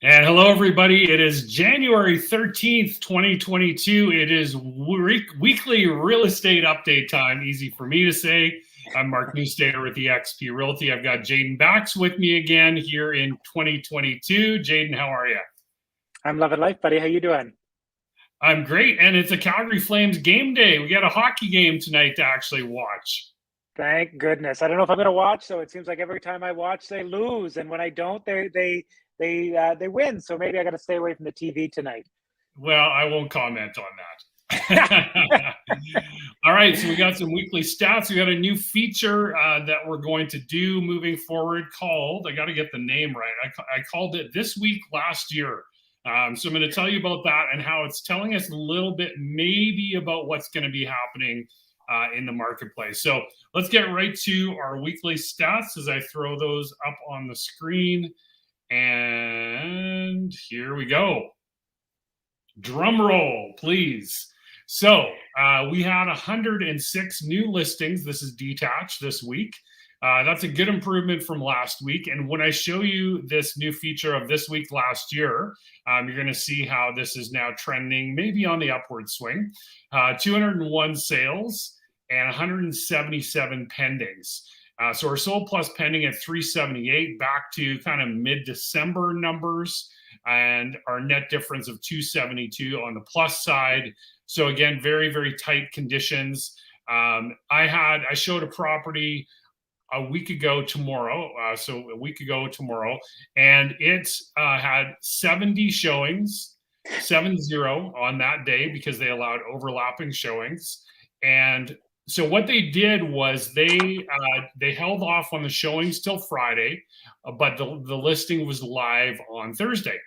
And hello, everybody. It is January 13th, 2022. It is weekly real estate update time. Easy for me to say. I'm Mark Newstater with eXp Realty. I've got Jaden Bax with me again here in 2022. Jaden, how are you? I'm loving life, buddy. How you doing? I'm great. And it's a Calgary Flames game day. We got a hockey game tonight to actually watch. Thank goodness. I don't know if I'm going to watch, so it seems like every time I watch, they lose, and when I don't, they win. So maybe I got to stay away from the TV tonight. Well, I won't comment on that. All right, so we got some weekly stats. We got a new feature that we're going to do moving forward called, I got to get the name right. I called it This Week Last Year. So I'm going to tell you about that and how it's telling us a little bit maybe about what's going to be happening in the marketplace. So let's get right to our weekly stats as I throw those up on the screen. And here we go. Drum roll, please. So we had 106 new listings. This is detached this week. That's a good improvement from last week. And when I show you this new feature of This Week Last Year, you're going to see how this is now trending maybe on the upward swing. 201 sales and 177 pendings. So our sold plus pending at 378, back to kind of mid-December numbers, and our net difference of 272 on the plus side. So again, very, very tight conditions. I showed a property a week ago tomorrow, and it had 70 showings, 70 on that day because they allowed overlapping showings. And so what they did was they held off on the showings till Friday, but the listing was live on Thursday.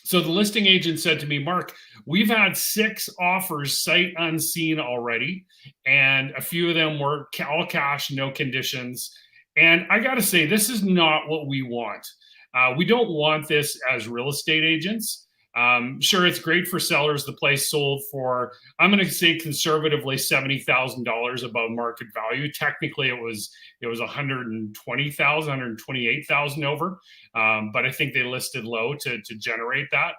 So the listing agent said to me, Mark, we've had 6 offers sight unseen already, and a few of them were all cash, no conditions. And I got to say, this is not what we want. We don't want this as real estate agents. Sure, it's great for sellers. The place sold for, I'm going to say conservatively, $70,000 above market value. Technically, it was 120,000, 128,000 over, but I think they listed low to generate that.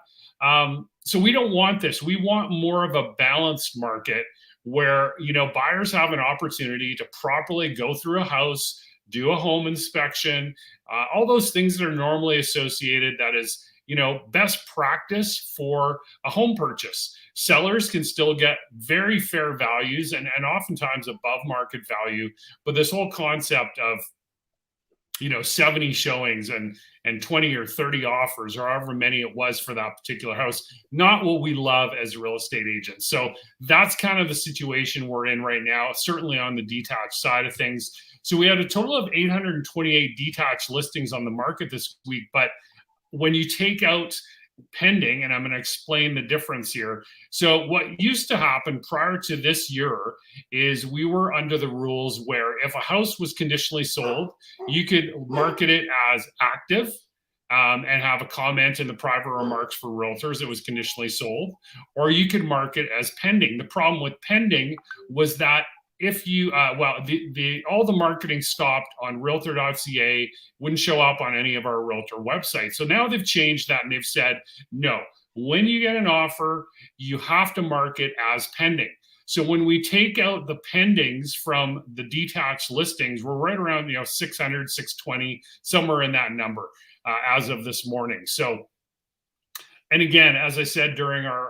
So we don't want this. We want more of a balanced market where buyers have an opportunity to properly go through a house, do a home inspection, all those things that are normally associated. That is best practice for a home purchase. Sellers can still get very fair values and oftentimes above market value. But this whole concept of 70 showings and 20 or 30 offers, or however many it was for that particular house, not what we love as real estate agents. So that's kind of the situation we're in right now, certainly on the detached side of things. So we had a total of 828 detached listings on the market this week, but when you take out pending, and I'm going to explain the difference here. So what used to happen prior to this year is we were under the rules where if a house was conditionally sold, you could market it as active and have a comment in the private remarks for realtors it was conditionally sold, or you could mark it as pending. The problem with pending was that if you all the marketing stopped on realtor.ca, wouldn't show up on any of our realtor websites. So now they've changed that and they've said, no, when you get an offer, you have to mark it as pending. So when we take out the pendings from the detached listings, we're right around 600, 620, somewhere in that number as of this morning. So, and again, as I said during our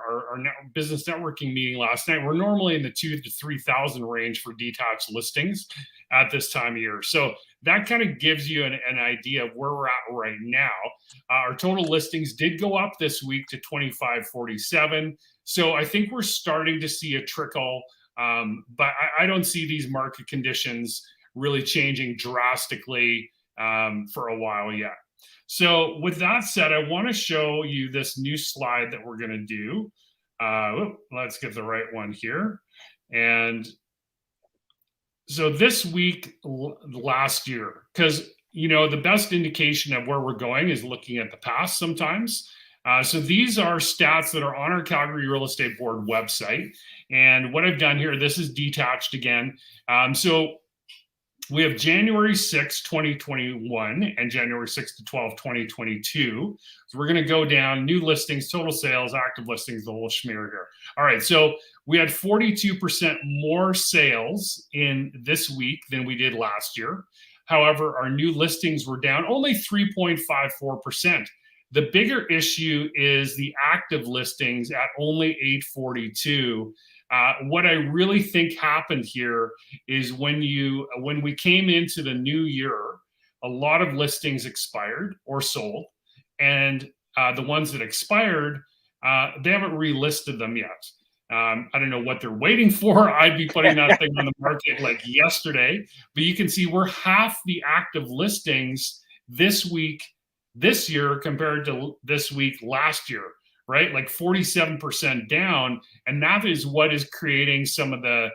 business networking meeting last night, we're normally in the 2,000 to 3,000 range for detached listings at this time of year. So that kind of gives you an idea of where we're at right now. Our total listings did go up this week to 2,547. So I think we're starting to see a trickle, but I don't see these market conditions really changing drastically for a while yet. So with that said, I want to show you this new slide that we're going to do. Let's get the right one here. And so this week, last year, because the best indication of where we're going is looking at the past sometimes. So these are stats that are on our Calgary Real Estate Board website. And what I've done here, this is detached again. So We have January 6, 2021 and January 6 to 12, 2022. So we're going to go down new listings, total sales, active listings, the whole schmear here. All right. So we had 42% more sales in this week than we did last year. However, our new listings were down only 3.54%. The bigger issue is the active listings at only 842. What I really think happened here is when we came into the new year, a lot of listings expired or sold, and the ones that expired, they haven't relisted them yet. I don't know what they're waiting for. I'd be putting that thing on the market like yesterday, but you can see we're half the active listings this week, this year compared to this week last year, right? Like 47% down. And that is what is creating some of the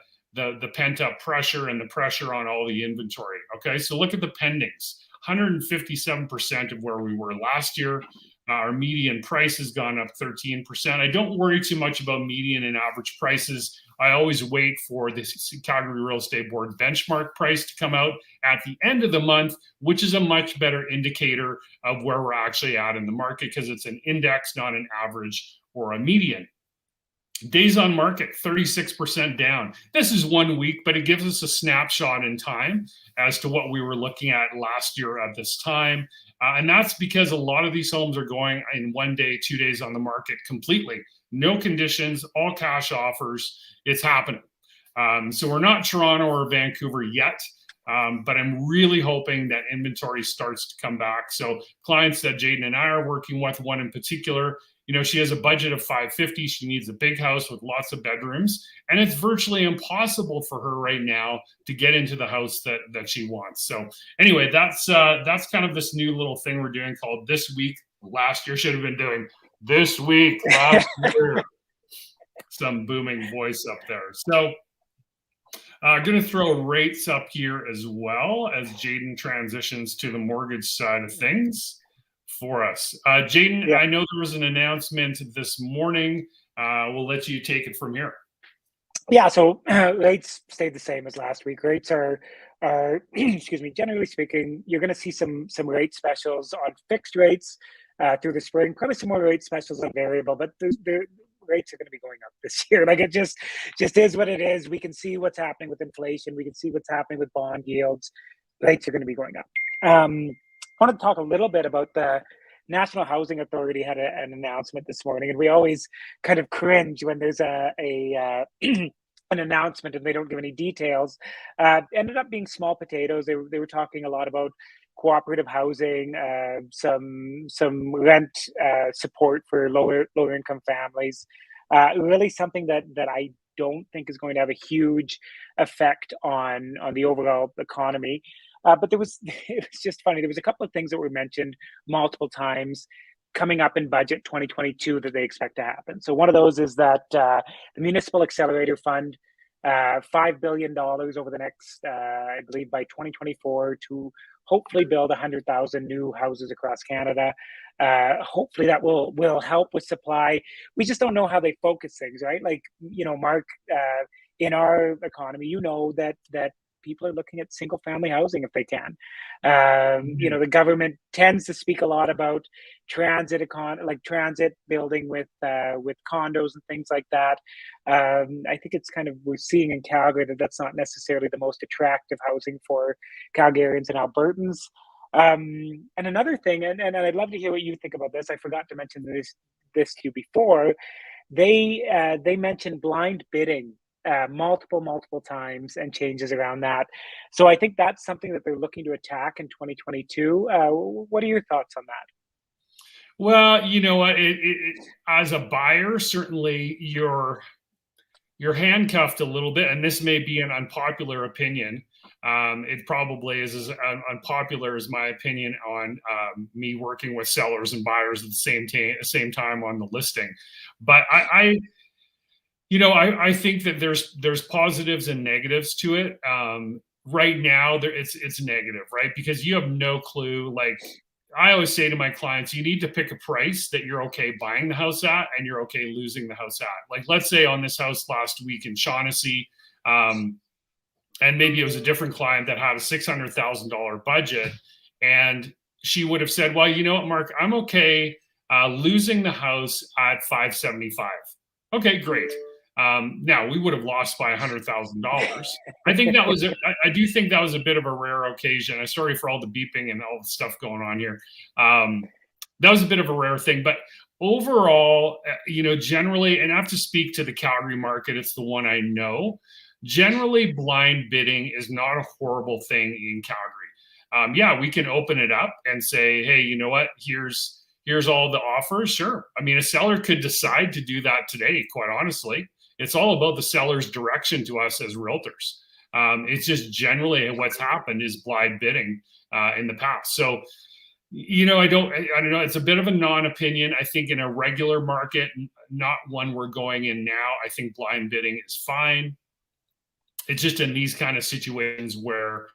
pent up pressure and the pressure on all the inventory. Okay. So look at the pendings, 157% of where we were last year. Our median price has gone up 13%. I don't worry too much about median and average prices. I always wait for the Calgary Real Estate Board benchmark price to come out at the end of the month, which is a much better indicator of where we're actually at in the market because it's an index, not an average or a median. Days on market, 36% down. This is 1 week, but it gives us a snapshot in time as to what we were looking at last year at this time. And that's because a lot of these homes are going in 1 day, 2 days on the market completely. No conditions, all cash offers. It's happening. So we're not Toronto or Vancouver yet, but I'm really hoping that inventory starts to come back. So clients that Jaden and I are working with, one in particular, she has a budget of $550. She needs a big house with lots of bedrooms, and it's virtually impossible for her right now to get into the house that she wants. So anyway, that's kind of this new little thing we're doing called This Week Last Year. Should have been doing This Week Last Year. Some booming voice up there. So going to throw rates up here as well as Jaden transitions to the mortgage side of things for us. Jaden, yeah. I know there was an announcement this morning. We'll let you take it from here. Yeah, so rates stayed the same as last week. Rates are excuse me, generally speaking, you're going to see some rate specials on fixed rates through the spring. Probably some more rate specials on variable, but the rates are going to be going up this year. Like it just is what it is. We can see what's happening with inflation. We can see what's happening with bond yields. Rates are going to be going up. I want to talk a little bit about the National Housing Authority had an announcement this morning, and we always kind of cringe when there's an announcement and they don't give any details. Ended up being small potatoes. They were talking a lot about cooperative housing, some rent support for lower income families. Really something that I don't think is going to have a huge effect on the overall economy. But it was just funny. There was a couple of things that were mentioned multiple times coming up in budget 2022 that they expect to happen. So one of those is that the Municipal Accelerator Fund, $5 billion over the next, I believe by 2024 to hopefully build 100,000 new houses across Canada. Hopefully that will help with supply. We just don't know how they focus things, right? Like, Mark, in our economy, that people are looking at single family housing if they can. The government tends to speak a lot about transit building with condos and things like that. I think it's kind of, we're seeing in Calgary that that's not necessarily the most attractive housing for Calgarians and Albertans. And another thing, and I'd love to hear what you think about this. I forgot to mention this to you before. They mentioned blind bidding multiple times and changes around that. So I think that's something that they're looking to attack in 2022. What are your thoughts on that? Well, you know what, as a buyer, certainly you're handcuffed a little bit, and this may be an unpopular opinion. It probably is as unpopular as my opinion on me working with sellers and buyers at the same time on the listing. But I think that there's positives and negatives to it. Right now, it's negative, right? Because you have no clue. Like I always say to my clients, you need to pick a price that you're okay buying the house at and you're okay losing the house at. Like let's say on this house last week in Shaughnessy, and maybe it was a different client that had a $600,000 budget, and she would have said, well, you know what, Mark, I'm okay losing the house at 575. Okay, great. Now we would have lost by $100,000. I think that was I do think that was a bit of a rare occasion. I'm sorry for all the beeping and all the stuff going on here. That was a bit of a rare thing, but overall, generally, and I have to speak to the Calgary market. It's the one I know. Generally, blind bidding is not a horrible thing in Calgary. Yeah, we can open it up and say, hey, you know what? Here's all the offers. Sure. I mean, a seller could decide to do that today, quite honestly. It's all about the seller's direction to us as realtors. It's just generally what's happened is blind bidding in the past. So, I don't know. It's a bit of a non-opinion. I think in a regular market, not one we're going in now, I think blind bidding is fine. It's just in these kind of situations where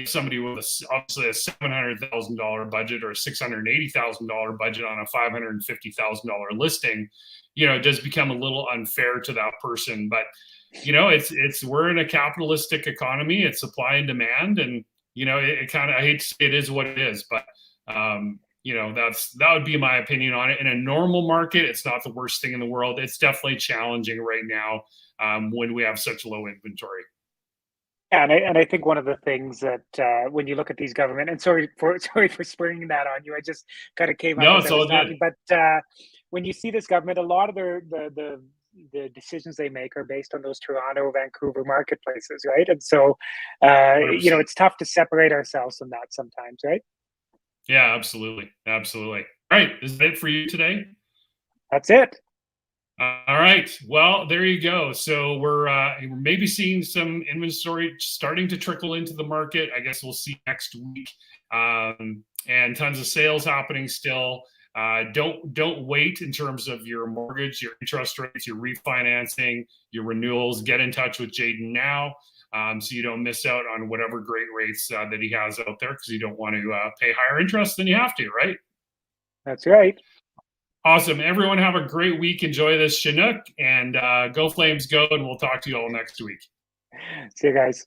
somebody with obviously a $700,000 budget or a $680,000 budget on a $550,000 listing, it does become a little unfair to that person. But we're in a capitalistic economy. It's supply and demand, and it kind of, I hate to say it is what it is, but that would be my opinion on it. In a normal market, it's not the worst thing in the world. It's definitely challenging right now when we have such low inventory. Yeah, and I think one of the things that when you look at these government, and sorry for springing that on you, I just kind of came up. No, it's all good. But when you see this government, a lot of the decisions they make are based on those Toronto, Vancouver marketplaces, right? And so it's tough to separate ourselves from that sometimes, right? Yeah, absolutely. All right, is that it for you today? That's it. All right. Well, there you go. So we're maybe seeing some inventory starting to trickle into the market. I guess we'll see next week, and tons of sales happening still. Don't wait in terms of your mortgage, your interest rates, your refinancing, your renewals. Get in touch with Jaden now, so you don't miss out on whatever great rates that he has out there, because you don't want to pay higher interest than you have to, right? That's right. Awesome. Everyone have a great week. Enjoy this Chinook, and go Flames go, and we'll talk to you all next week. See you guys.